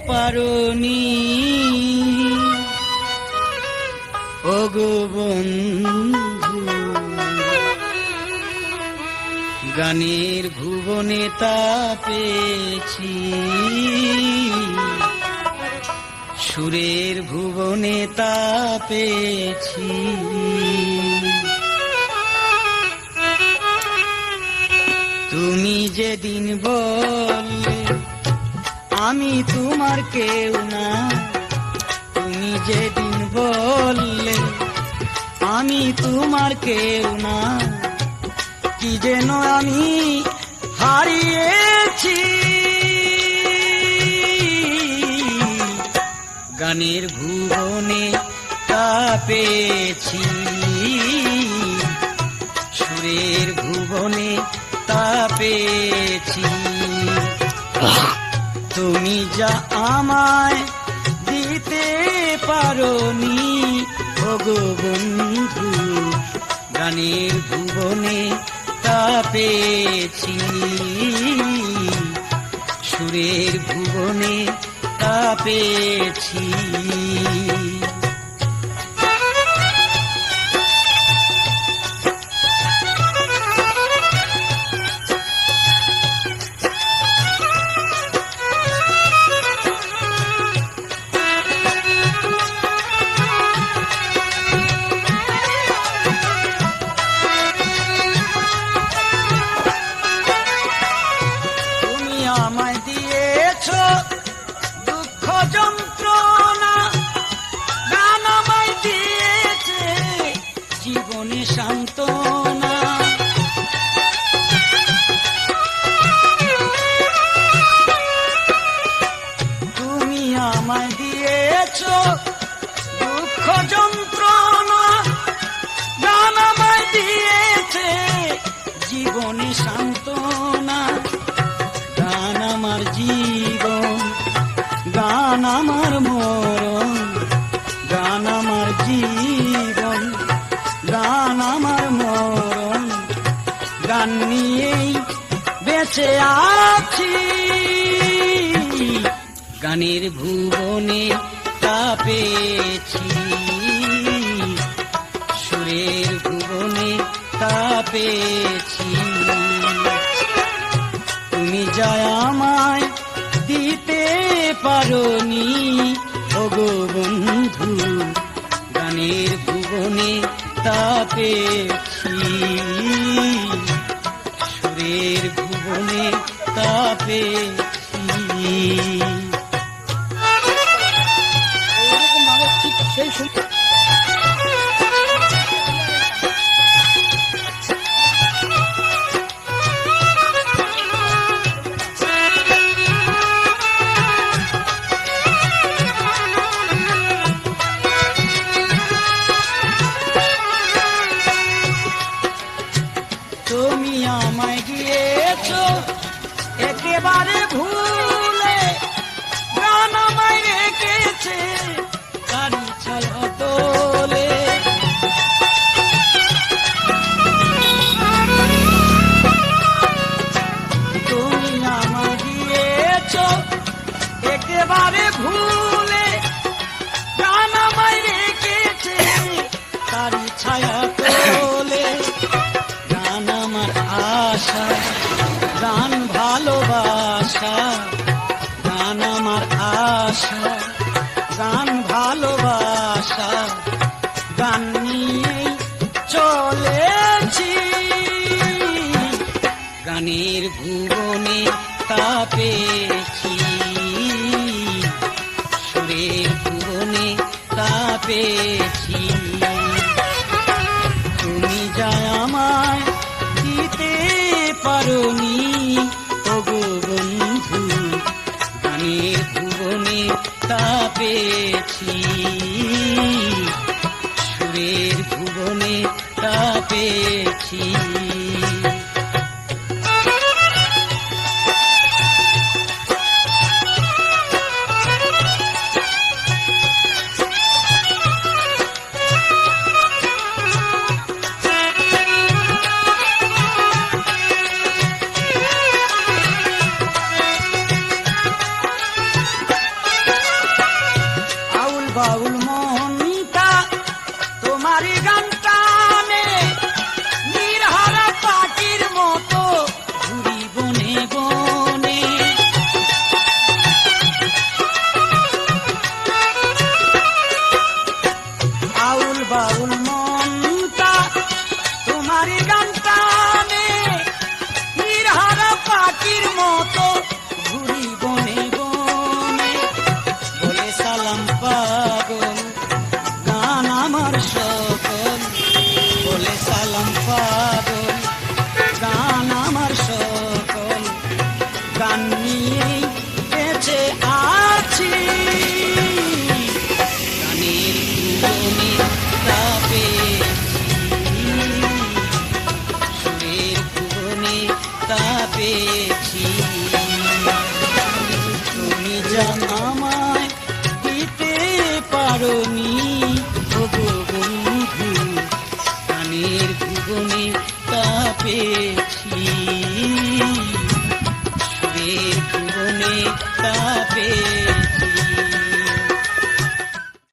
পারোনি ওগো বন্ধু, গানের ভুবনে তা পেয়েছি, সুরের ভুবনে তা পেয়েছি। তুমি যেদিন বললে আমি তোমার কেউ না, তুমি যেদিন বললে আমি তোমার কেউ না, কি যেন আমি হারিয়েছি। গানের ভুবনে তা পেয়েছি, সুরের ভুবনে তা পেয়েছি। তুমি যা আমায় দিতে পারোনি ওগো বন্ধু, গানের ভুবনে তা পেয়েছি, সুরের ভুবনে তা পেয়েছি। আমায় দিয়েছ দুঃখ যন্ত্রণা, গান আমায় দিয়েছে জীবনে সান্ত্বনা। তুমি আমায় দিয়েছ দুঃখ যন্ত্রণা, গান আমায় দিয়েছে জীবনে সান্ত্বনা। গান আমার জীবন, গান আমার মরণ, গান আমার জীবন, গান আমার মরণ, গান নিয়েই বেঁচে আছি। গানের ভুবনে তা পেয়েছি, সুরের ভুবনে তা পেয়েছি। তুমি যা আমায় দিতে পারোনি ওগো বন্ধু, গানের ভুবনে তা পেয়েছি, সুরের ভুবনে তা পেয়েছি। তুমি আমায় গিয়েছ একেবারে ভুলে, গান আমায় রেখেছে তারি ছায়া তোলে। তুমি আমায় গিয়েছ একেবারে ভুলে, গান আমায় রেখেছে তারি ছায়া তোলে। গান আমার আশা, গান ভালোবাসা, গান আমার আশা, গান ভালোবাসা, গান নিয়েই চলেছি। গানের ভুবনে তা পেয়েছি, সুরের ভুবনে তা পেয়েছি। তুমি যা আমায় দিতে পারোনি ওগো বন্ধু, গানের ভুবনে তা পেয়েছি, সুরের ভুবনে তা পেয়েছি। জানা